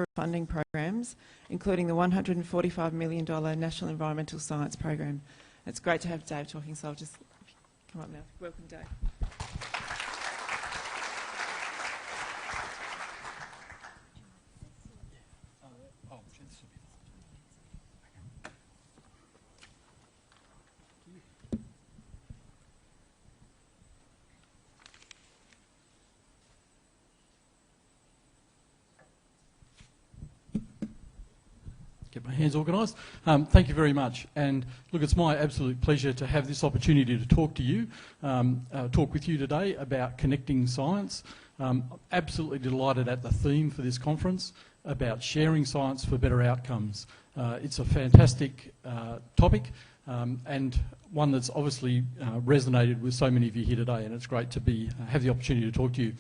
of funding programs, including the $145 million National Environmental Science Program. It's great to have Dave talking, so I'll just come up now. Welcome, Dave. Get my hands organised. Thank you very much. And look, it's my absolute pleasure to have this opportunity to talk to you, talk with you today about connecting science. Absolutely delighted at the theme for this conference about sharing science for better outcomes. It's a fantastic topic and one that's obviously resonated with so many of you here today, and it's great to have the opportunity to talk to you.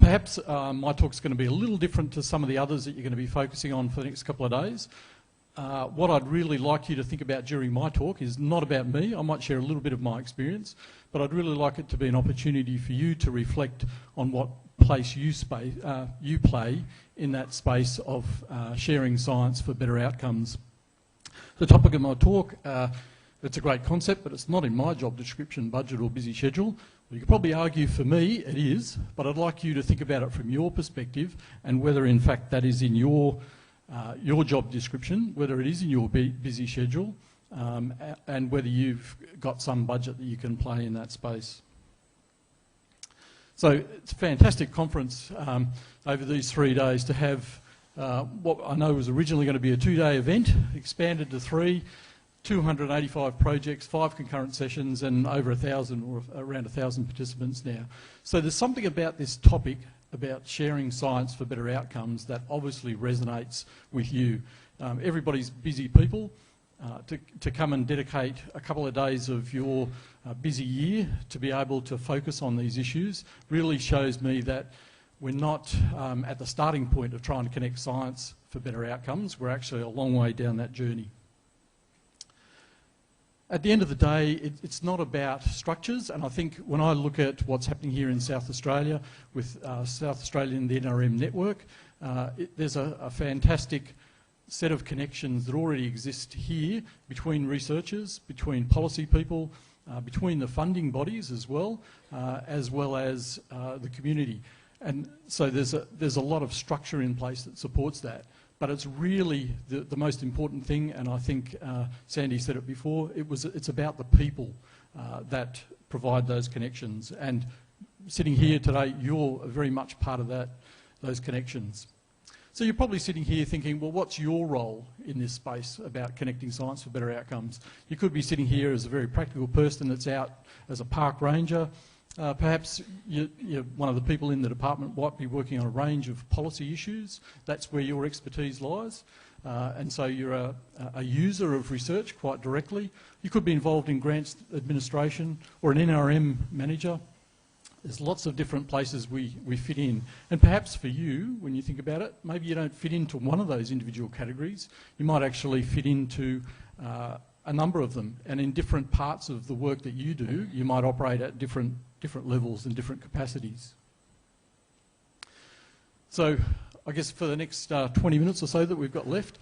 Perhaps my talk's going to be a little different to some of the others that you're going to be focusing on for the next couple of days. What I'd really like you to think about during my talk is not about me. I might share a little bit of my experience, but I'd really like it to be an opportunity for you to reflect on what place you play in that space of sharing science for better outcomes. The topic of my talk, it's a great concept, but it's not in my job description, budget or busy schedule. You could probably argue for me it is, but I'd like you to think about it from your perspective and whether in fact that is in your job description, whether it is in your busy schedule, and whether you've got some budget that you can play in that space. So it's a fantastic conference over these 3 days to have what I know was originally going to be a 2-day event, expanded to 3, 285 projects, 5 concurrent sessions, and over 1,000 or around 1,000 participants now. So there's something about this topic, about sharing science for better outcomes, that obviously resonates with you. Everybody's busy people. To come and dedicate a couple of days of your busy year to be able to focus on these issues really shows me that we're not at the starting point of trying to connect science for better outcomes. We're actually a long way down that journey. At the end of the day, it's not about structures, and I think when I look at what's happening here in South Australia with South Australia and the NRM network, there's a fantastic set of connections that already exist here between researchers, between policy people, between the funding bodies as well as the community. And so there's a lot of structure in place that supports that. But it's really the most important thing, and I think Sandy said it before, it's about the people that provide those connections. And sitting here today, you're very much part of those connections. So you're probably sitting here thinking, well, what's your role in this space about connecting science for better outcomes? You could be sitting here as a very practical person that's out as a park ranger. Perhaps you're one of the people in the department might be working on a range of policy issues. That's where your expertise lies. And so you're a user of research quite directly. You could be involved in grants administration or an NRM manager. There's lots of different places we fit in. And perhaps for you, when you think about it, maybe you don't fit into one of those individual categories. You might actually fit into a number of them. And in different parts of the work that you do, you might operate at different levels and different capacities. So I guess for the next 20 minutes or so that we've got left,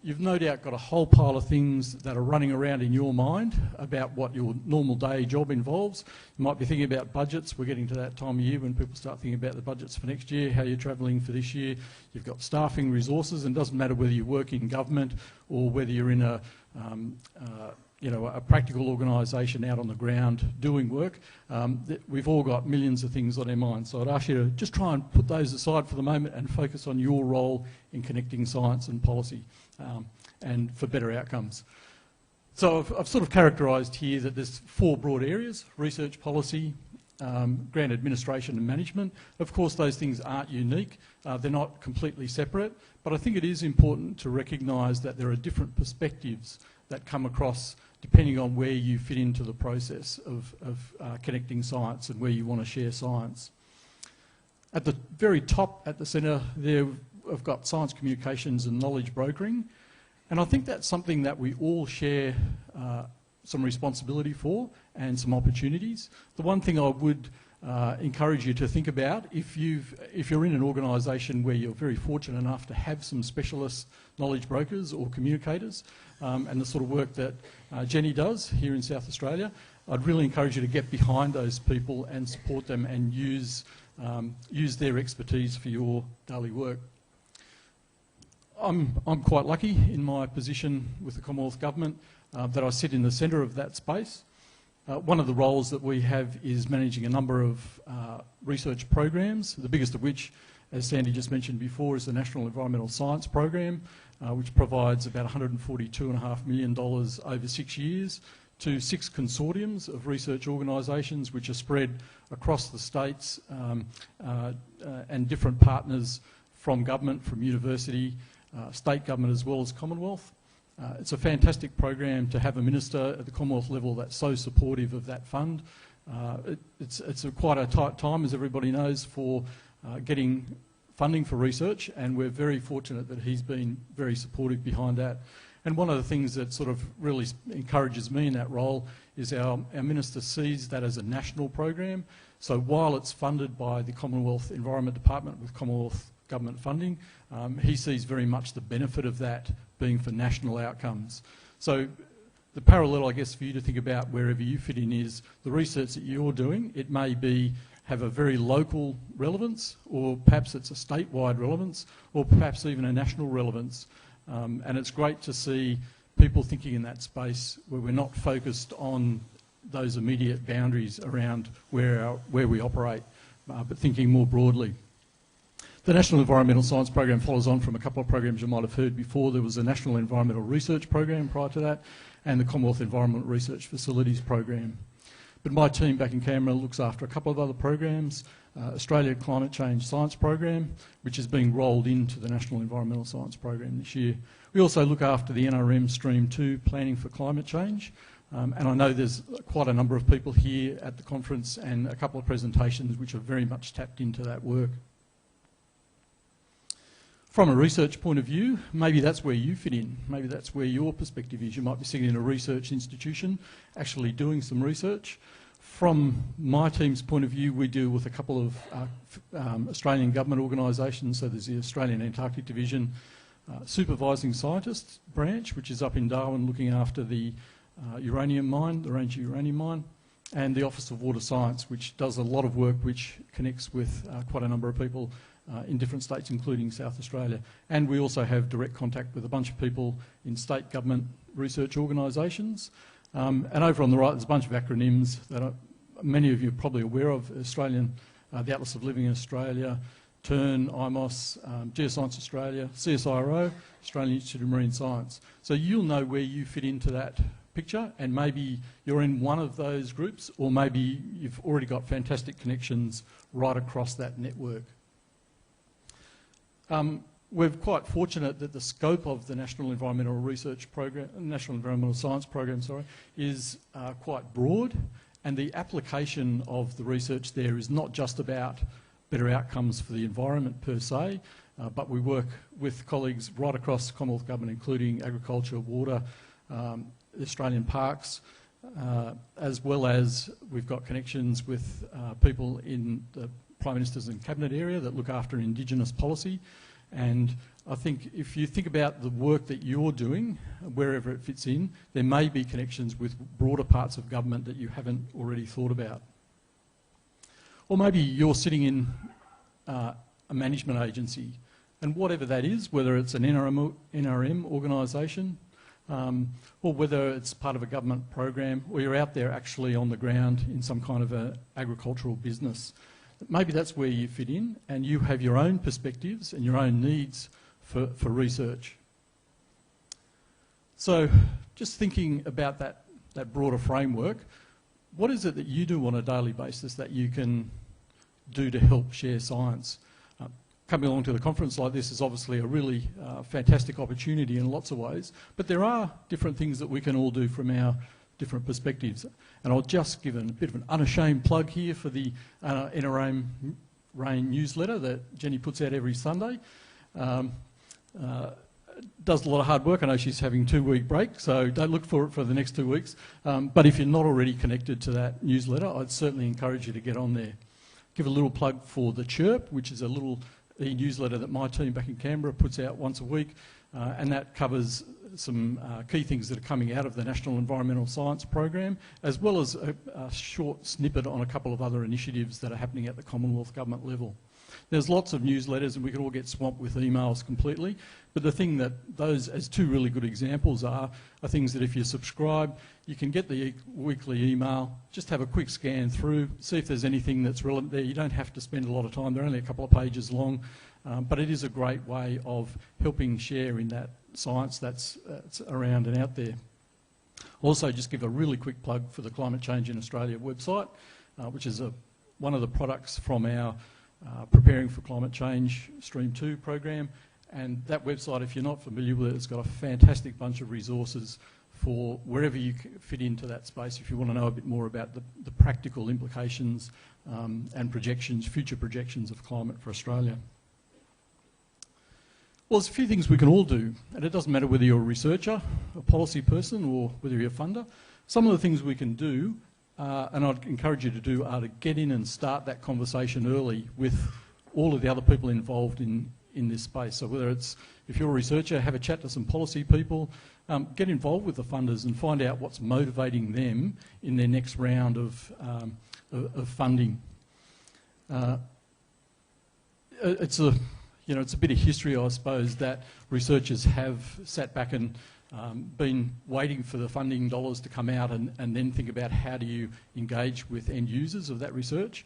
you've no doubt got a whole pile of things that are running around in your mind about what your normal day job involves. You might be thinking about budgets. We're getting to that time of year when people start thinking about the budgets for next year, how you're travelling for this year. You've got staffing, resources, and it doesn't matter whether you work in government or whether you're in a practical organisation out on the ground doing work. We've all got millions of things on our minds. So I'd ask you to just try and put those aside for the moment and focus on your role in connecting science and policy and for better outcomes. So I've sort of characterised here that there's 4 broad areas: research, policy, grant administration and management. Of course, those things aren't unique. They're not completely separate. But I think it is important to recognise that there are different perspectives that come across depending on where you fit into the process of connecting science and where you want to share science. At the very top, at the centre, there I've got science communications and knowledge brokering. And I think that's something that we all share some responsibility for and some opportunities. The one thing I would encourage you to think about if you're in an organisation where you're very fortunate enough to have some specialist knowledge brokers or communicators, and the sort of work that Jenny does here in South Australia, I'd really encourage you to get behind those people and support them and use their expertise for your daily work. I'm quite lucky in my position with the Commonwealth Government that I sit in the centre of that space. One of the roles that we have is managing a number of research programs, the biggest of which, as Sandy just mentioned before, is the National Environmental Science Program, which provides about $142.5 million over 6 years to 6 consortiums of research organisations which are spread across the states and different partners from government, from university, state government as well as Commonwealth. It's a fantastic program to have a minister at the Commonwealth level that's so supportive of that fund. It's quite a tight time, as everybody knows, for getting funding for research, and we're very fortunate that he's been very supportive behind that. And one of the things that sort of really encourages me in that role is our minister sees that as a national program. So while it's funded by the Commonwealth Environment Department with Commonwealth government funding, he sees very much the benefit of that being for national outcomes. So the parallel, I guess, for you to think about wherever you fit in is the research that you're doing. It may have a very local relevance, or perhaps it's a statewide relevance, or perhaps even a national relevance. And it's great to see people thinking in that space where we're not focused on those immediate boundaries around where we operate, but thinking more broadly. The National Environmental Science Program follows on from a couple of programs you might have heard before. There was a National Environmental Research Program prior to that, and the Commonwealth Environment Research Facilities Program. But my team back in Canberra looks after a couple of other programs. Australia Climate Change Science Program, which is being rolled into the National Environmental Science Program this year. We also look after the NRM Stream 2 Planning for Climate Change. And I know there's quite a number of people here at the conference and a couple of presentations which are very much tapped into that work. From a research point of view, maybe that's where you fit in. Maybe that's where your perspective is. You might be sitting in a research institution, actually doing some research. From my team's point of view, we deal with a couple of Australian government organisations. So there's the Australian Antarctic Division Supervising Scientists branch, which is up in Darwin looking after the uranium mine, the Ranger uranium mine, and the Office of Water Science, which does a lot of work which connects with quite a number of people in different states, including South Australia. And we also have direct contact with a bunch of people in state government research organisations. And over on the right, there's a bunch of acronyms that many of you are probably aware of: Australian, the Atlas of Living in Australia, TERN, IMOS, Geoscience Australia, CSIRO, Australian Institute of Marine Science. So you'll know where you fit into that picture, and maybe you're in one of those groups, or maybe you've already got fantastic connections right across that network. We're quite fortunate that the scope of the National Environmental Research Program, National Environmental Science Program, is quite broad, and the application of the research there is not just about better outcomes for the environment per se, but we work with colleagues right across the Commonwealth Government, including agriculture, water, Australian parks, as well as we've got connections with people in the Prime Minister's and Cabinet area that look after Indigenous policy. And I think if you think about the work that you're doing, wherever it fits in, there may be connections with broader parts of government that you haven't already thought about. Or maybe you're sitting in a management agency, and whatever that is, whether it's an NRM organisation, or whether it's part of a government program, or you're out there actually on the ground in some kind of an agricultural business. Maybe that's where you fit in, and you have your own perspectives and your own needs for research. So just thinking about that broader framework, what is it that you do on a daily basis that you can do to help share science? Coming along to the conference like this is obviously a really fantastic opportunity in lots of ways, but there are different things that we can all do from our different perspectives. And I'll just give a bit of an unashamed plug here for the NRM Rain newsletter that Jenny puts out every Sunday. Does a lot of hard work. I know she's having a 2-week break, so don't look for it for the next 2 weeks. But if you're not already connected to that newsletter, I'd certainly encourage you to get on there. give a little plug for the Chirp, which is a little e-newsletter that my team back in Canberra puts out once a week, and that covers some key things that are coming out of the National Environmental Science Program, as well as a short snippet on a couple of other initiatives that are happening at the Commonwealth Government level. There's lots of newsletters and we can all get swamped with emails completely, but the thing that those, as two really good examples, are things that if you subscribe, you can get the weekly email, just have a quick scan through, see if there's anything that's relevant there. You don't have to spend a lot of time, they're only a couple of pages long, but it is a great way of helping share in that science that's around and out there. Also, just give a really quick plug for the Climate Change in Australia website, which is one of the products from our Preparing for Climate Change Stream 2 program, and that website, if you're not familiar with it, it's got a fantastic bunch of resources for wherever you fit into that space if you want to know a bit more about the practical implications and projections, future projections of climate for Australia. Well, there's a few things we can all do, and it doesn't matter whether you're a researcher, a policy person, or whether you're a funder. Some of the things we can do, and I'd encourage you to do, are to get in and start that conversation early with all of the other people involved in this space. So whether it's, if you're a researcher, have a chat to some policy people, get involved with the funders and find out what's motivating them in their next round of funding. It's a bit of history, I suppose, that researchers have sat back and been waiting for the funding dollars to come out and then think about how do you engage with end users of that research.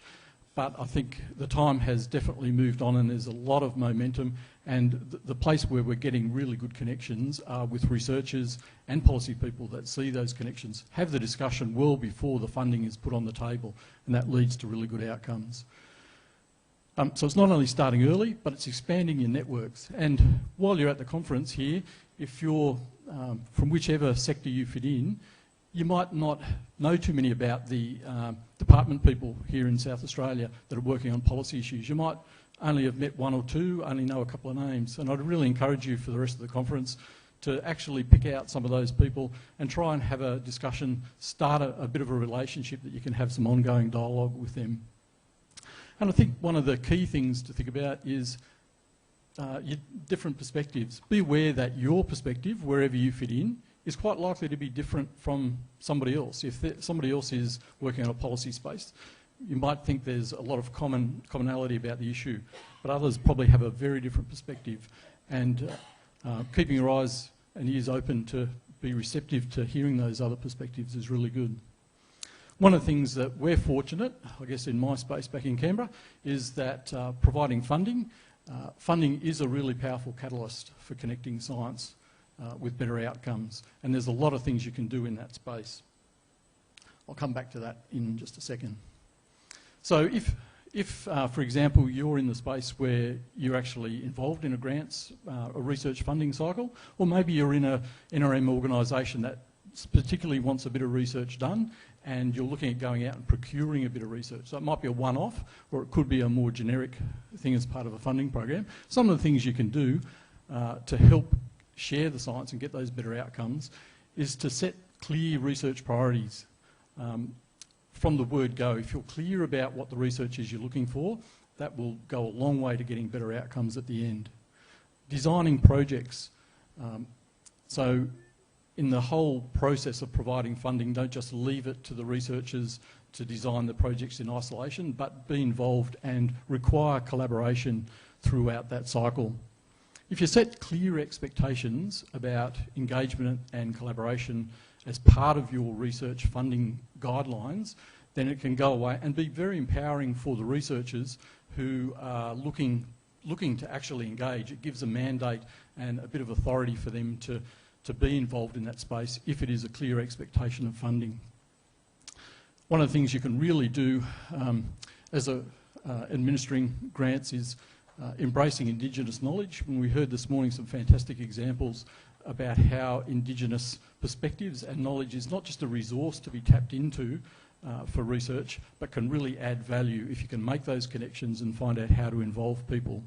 But I think the time has definitely moved on and there's a lot of momentum, and the place where we're getting really good connections are with researchers and policy people that see those connections, have the discussion well before the funding is put on the table, and that leads to really good outcomes. So it's not only starting early, but it's expanding your networks. And while you're at the conference here, if you're from whichever sector you fit in, you might not know too many about the department people here in South Australia that are working on policy issues. You might only have met one or two, only know a couple of names. And I'd really encourage you for the rest of the conference to actually pick out some of those people and try and have a discussion, start a bit of a relationship that you can have some ongoing dialogue with them. And I think one of the key things to think about is your different perspectives. Be aware that your perspective, wherever you fit in, is quite likely to be different from somebody else. If somebody else is working on a policy space, you might think there's a lot of commonality about the issue, but others probably have a very different perspective. And keeping your eyes and ears open to be receptive to hearing those other perspectives is really good. One of the things that we're fortunate, I guess in my space back in Canberra, is that providing funding is a really powerful catalyst for connecting science with better outcomes. And there's a lot of things you can do in that space. I'll come back to that in just a second. So if for example, you're in the space where you're actually involved in a research funding cycle, or maybe you're in a NRM organisation that particularly wants a bit of research done, and you're looking at going out and procuring a bit of research. So it might be a one-off, or it could be a more generic thing as part of a funding program. Some of the things you can do to help share the science and get those better outcomes is to set clear research priorities. From the word go, if you're clear about what the research is you're looking for, that will go a long way to getting better outcomes at the end. Designing projects. So in the whole process of providing funding, don't just leave it to the researchers to design the projects in isolation, but be involved and require collaboration throughout that cycle. If you set clear expectations about engagement and collaboration as part of your research funding guidelines, then it can go away and be very empowering for the researchers who are looking to actually engage. It gives a mandate and a bit of authority for them to be involved in that space if it is a clear expectation of funding. One of the things you can really do as administering grants is embracing Indigenous knowledge. And we heard this morning some fantastic examples about how Indigenous perspectives and knowledge is not just a resource to be tapped into for research, but can really add value if you can make those connections and find out how to involve people.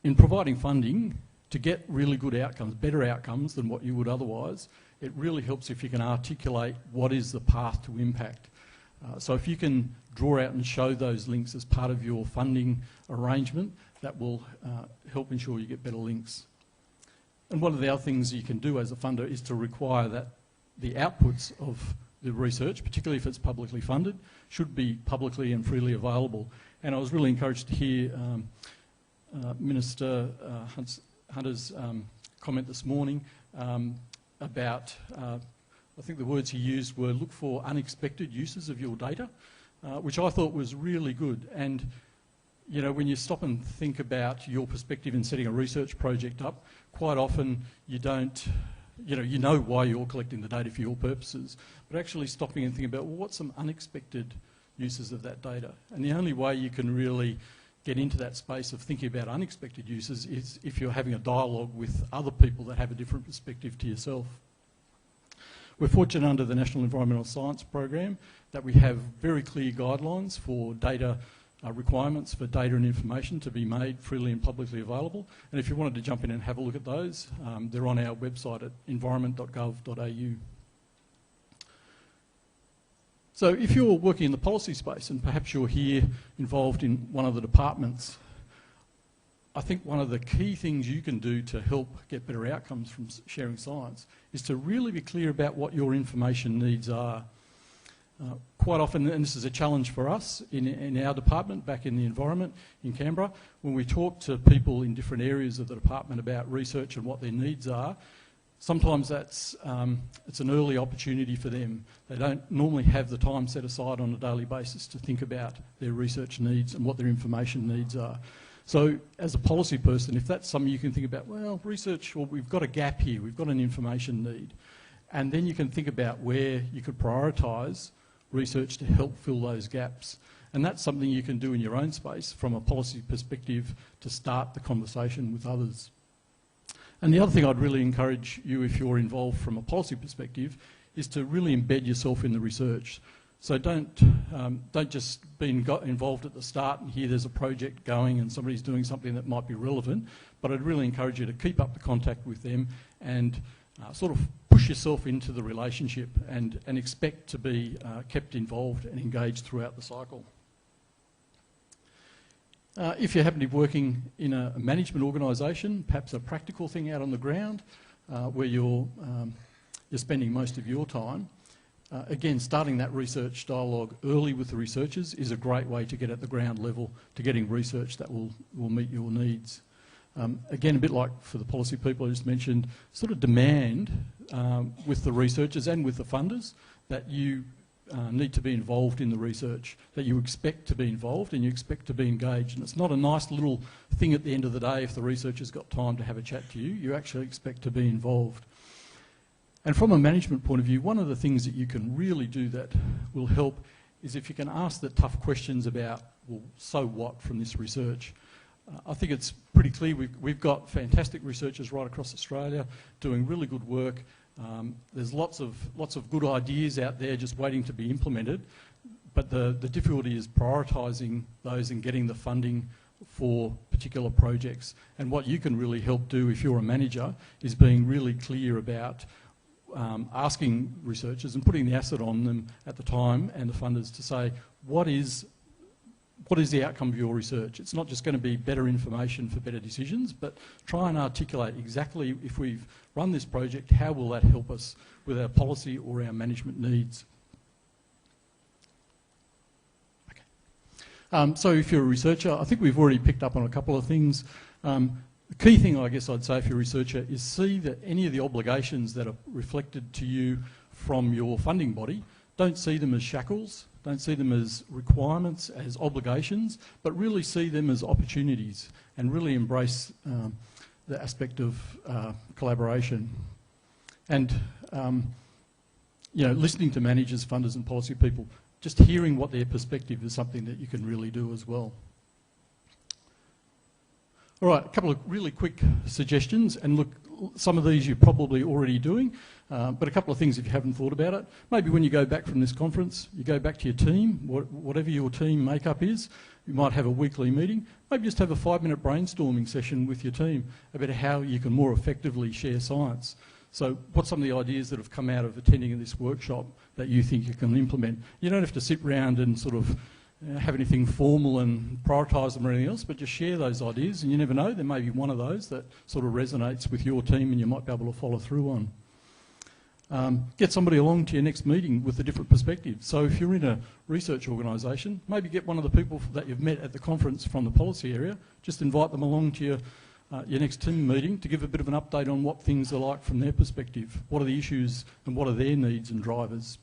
In providing funding, to get really good outcomes, better outcomes than what you would otherwise, it really helps if you can articulate what is the path to impact. So if you can draw out and show those links as part of your funding arrangement, that will help ensure you get better links. And one of the other things you can do as a funder is to require that the outputs of the research, particularly if it's publicly funded, should be publicly and freely available. And I was really encouraged to hear Minister Hunter's comment this morning about, I think the words he used were, look for unexpected uses of your data, which I thought was really good. And you know, when you stop and think about your perspective in setting a research project up, quite often you don't, you know why you're collecting the data for your purposes, but actually stopping and thinking about, well, what's some unexpected uses of that data? And the only way you can really get into that space of thinking about unexpected uses is if you're having a dialogue with other people that have a different perspective to yourself. We're fortunate under the National Environmental Science Program that we have very clear guidelines for data requirements for data and information to be made freely and publicly available. And if you wanted to jump in and have a look at those, they're on our website at environment.gov.au. So if you're working in the policy space and perhaps you're here involved in one of the departments, I think one of the key things you can do to help get better outcomes from sharing science is to really be clear about what your information needs are. Quite often, and this is a challenge for us in our department back in the environment in Canberra, when we talk to people in different areas of the department about research and what their needs are, sometimes it's an early opportunity for them. They don't normally have the time set aside on a daily basis to think about their research needs and what their information needs are. So as a policy person, if that's something you can think about, well, research, well, we've got a gap here, we've got an information need. And then you can think about where you could prioritise research to help fill those gaps. And that's something you can do in your own space from a policy perspective to start the conversation with others. And the other thing I'd really encourage you, if you're involved from a policy perspective, is to really embed yourself in the research. So don't just be involved at the start and hear there's a project going and somebody's doing something that might be relevant, but I'd really encourage you to keep up the contact with them and sort of push yourself into the relationship and expect to be kept involved and engaged throughout the cycle. If you happen to be working in a management organisation, perhaps a practical thing out on the ground where you're spending most of your time, again, starting that research dialogue early with the researchers is a great way to get at the ground level to getting research that will meet your needs. Again, a bit like for the policy people I just mentioned, sort of demand with the researchers and with the funders that you need to be involved in the research, that you expect to be involved and you expect to be engaged. And it's not a nice little thing at the end of the day if the researcher's got time to have a chat to you, you actually expect to be involved. And from a management point of view, one of the things that you can really do that will help is if you can ask the tough questions about, well, so what from this research? I think it's pretty clear we've got fantastic researchers right across Australia doing really good work. There's lots of good ideas out there just waiting to be implemented, but the difficulty is prioritising those and getting the funding for particular projects. And what you can really help do if you're a manager is being really clear about asking researchers and putting the asset on them at the time and the funders to say, what is the outcome of your research? It's not just going to be better information for better decisions, but try and articulate exactly, if we've run this project, how will that help us with our policy or our management needs? Okay. So if you're a researcher, I think we've already picked up on a couple of things. The key thing, I guess I'd say if you're a researcher, is see that any of the obligations that are reflected to you from your funding body, don't see them as shackles, don't see them as requirements, as obligations, but really see them as opportunities and really embrace the aspect of collaboration. And, listening to managers, funders and policy people, just hearing what their perspective is something that you can really do as well. All right, a couple of really quick suggestions, and look, some of these you're probably already doing, but a couple of things if you haven't thought about it. Maybe when you go back from this conference, you go back to your team, whatever your team makeup is, you might have a weekly meeting, maybe just have a 5-minute brainstorming session with your team about how you can more effectively share science. So what's some of the ideas that have come out of attending this workshop that you think you can implement? You don't have to sit round and sort of have anything formal and prioritise them or anything else, but just share those ideas, and you never know, there may be one of those that sort of resonates with your team and you might be able to follow through on. Get somebody along to your next meeting with a different perspective. So if you're in a research organisation, maybe get one of the people that you've met at the conference from the policy area, just invite them along to your next team meeting to give a bit of an update on what things are like from their perspective. What are the issues and what are their needs and drivers?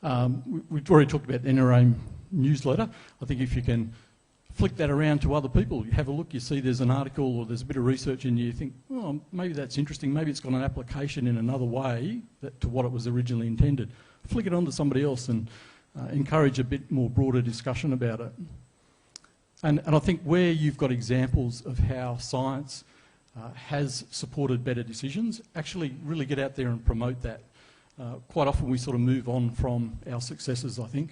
We've already talked about the NRA newsletter. I think if you can flick that around to other people, you have a look, you see there's an article or there's a bit of research in you think, oh, maybe that's interesting, maybe it's got an application in another way to what it was originally intended. Flick it on to somebody else and encourage a bit more broader discussion about it. And I think where you've got examples of how science has supported better decisions, actually really get out there and promote that. Quite often we sort of move on from our successes, I think.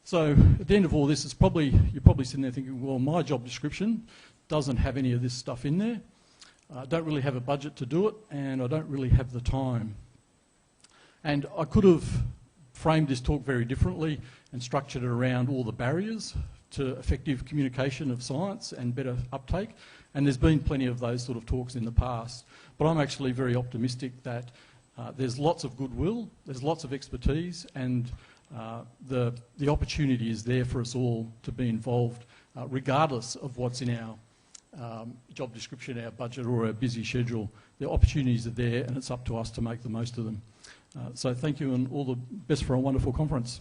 So at the end of all this, you're probably sitting there thinking, well, my job description doesn't have any of this stuff in there. I don't really have a budget to do it, and I don't really have the time. And I could have framed this talk very differently and structured it around all the barriers to effective communication of science and better uptake. And there's been plenty of those sort of talks in the past. But I'm actually very optimistic that there's lots of goodwill, there's lots of expertise, and the opportunity is there for us all to be involved, regardless of what's in our job description, our budget or our busy schedule. The opportunities are there and it's up to us to make the most of them. So thank you and all the best for a wonderful conference.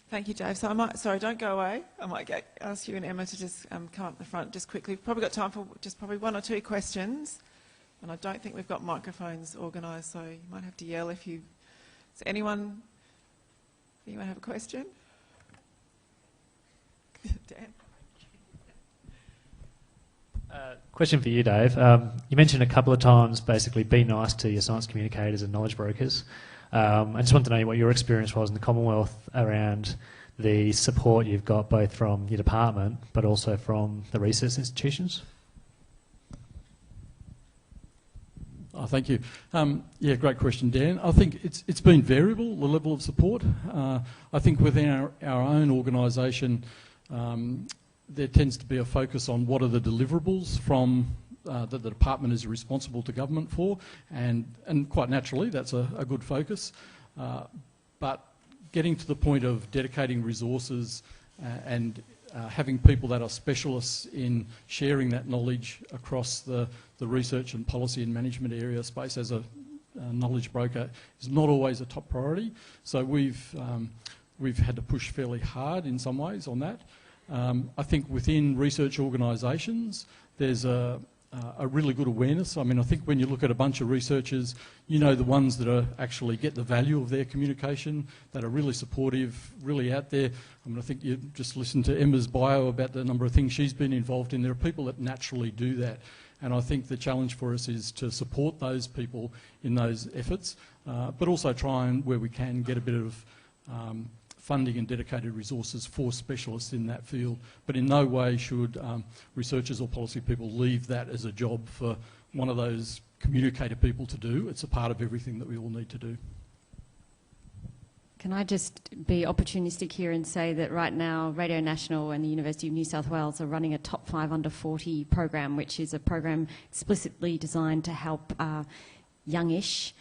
Thank you, Dave. So sorry, don't go away. I might ask you and Emma to just come up the front just quickly. We've probably got time for just probably one or two questions. And I don't think we've got microphones organised, so you might have to yell if you... Does anyone have a question? Dan? Question for you, Dave. You mentioned a couple of times basically be nice to your science communicators and knowledge brokers. I just want to know what your experience was in the Commonwealth around the support you've got both from your department but also from the research institutions. Oh, thank you. Yeah, great question, Dan. I think it's been variable, the level of support. I think within our own organisation, there tends to be a focus on what are the deliverables from that the department is responsible to government for, and quite naturally that's a good focus. But getting to the point of dedicating resources and having people that are specialists in sharing that knowledge across the research and policy and management area space as a knowledge broker is not always a top priority. So we've had to push fairly hard in some ways on that. I think within research organisations there's a really good awareness. I mean, I think when you look at a bunch of researchers, you know the ones that are actually get the value of their communication, that are really supportive, really out there. I mean, I think you just listen to Emma's bio about the number of things she's been involved in. There are people that naturally do that. And I think the challenge for us is to support those people in those efforts, but also try and, where we can, get a bit of funding and dedicated resources for specialists in that field. But in no way should researchers or policy people leave that as a job for one of those communicator people to do. It's a part of everything that we all need to do. Can I just be opportunistic here and say that right now Radio National and the University of New South Wales are running a Top 5 Under 40 program, which is a program explicitly designed to help youngish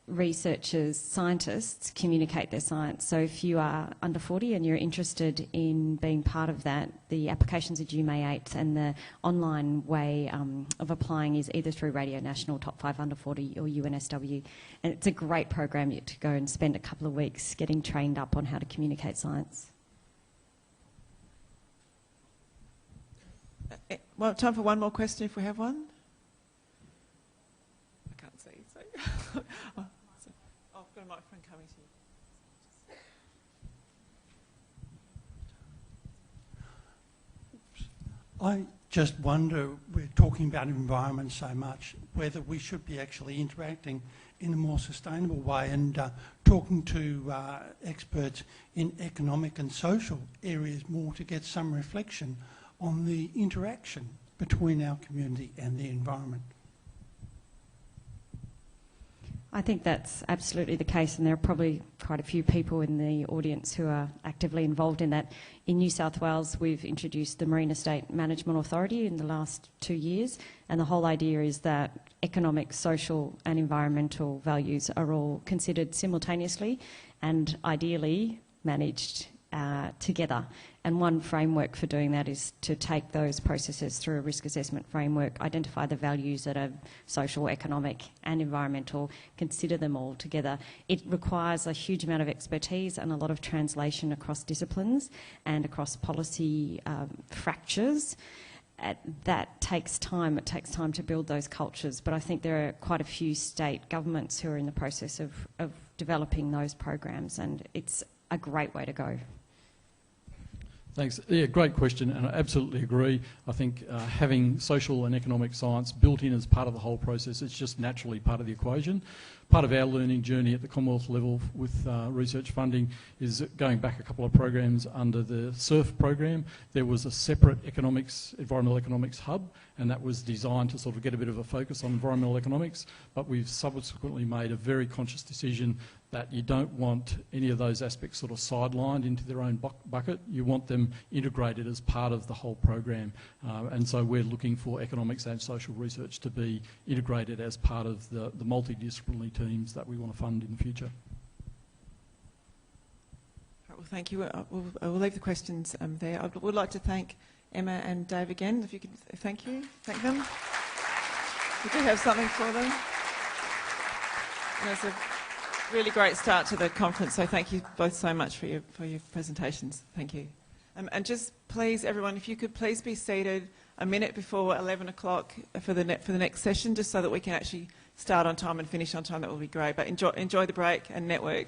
researchers, scientists communicate their science. So if you are under 40 and you're interested in being part of that, the applications are due May 8th, and the online way of applying is either through Radio National, Top 5 Under 40 or UNSW. And it's a great program to go and spend a couple of weeks getting trained up on how to communicate science. Well, time for one more question if we have one. I can't see. So. I've got a microphone coming to you. just wonder, we're talking about environment so much, whether we should be actually interacting in a more sustainable way and talking to experts in economic and social areas more to get some reflection on the interaction between our community and the environment. I think that's absolutely the case, and there are probably quite a few people in the audience who are actively involved in that. In New South Wales, we've introduced the Marine Estate Management Authority in the last 2 years, and the whole idea is that economic, social and environmental values are all considered simultaneously and ideally managed together. And one framework for doing that is to take those processes through a risk assessment framework, identify the values that are social, economic and environmental, consider them all together. It requires a huge amount of expertise and a lot of translation across disciplines and across policy fractures. That takes time. It takes time to build those cultures, but I think there are quite a few state governments who are in the process of developing those programs, and it's a great way to go. Thanks. Yeah, great question, and I absolutely agree. I think having social and economic science built in as part of the whole process, it's just naturally part of the equation. Part of our learning journey at the Commonwealth level with research funding is going back a couple of programs under the SURF program. There was a separate environmental economics hub, and that was designed to sort of get a bit of a focus on environmental economics, but we've subsequently made a very conscious decision that you don't want any of those aspects sort of sidelined into their own bucket. You want them integrated as part of the whole program. And so we're looking for economics and social research to be integrated as part of the multidisciplinary teams that we want to fund in the future. Right, well, thank you. We'll leave the questions there. I would like to thank Emma and Dave again. If you could thank them. We do have something for them. And it's a really great start to the conference, so thank you both so much for your presentations. Thank you. And just please, everyone, if you could please be seated a minute before 11 o'clock for the next session, just so that we can actually start on time and finish on time. That will be great. But enjoy the break and network.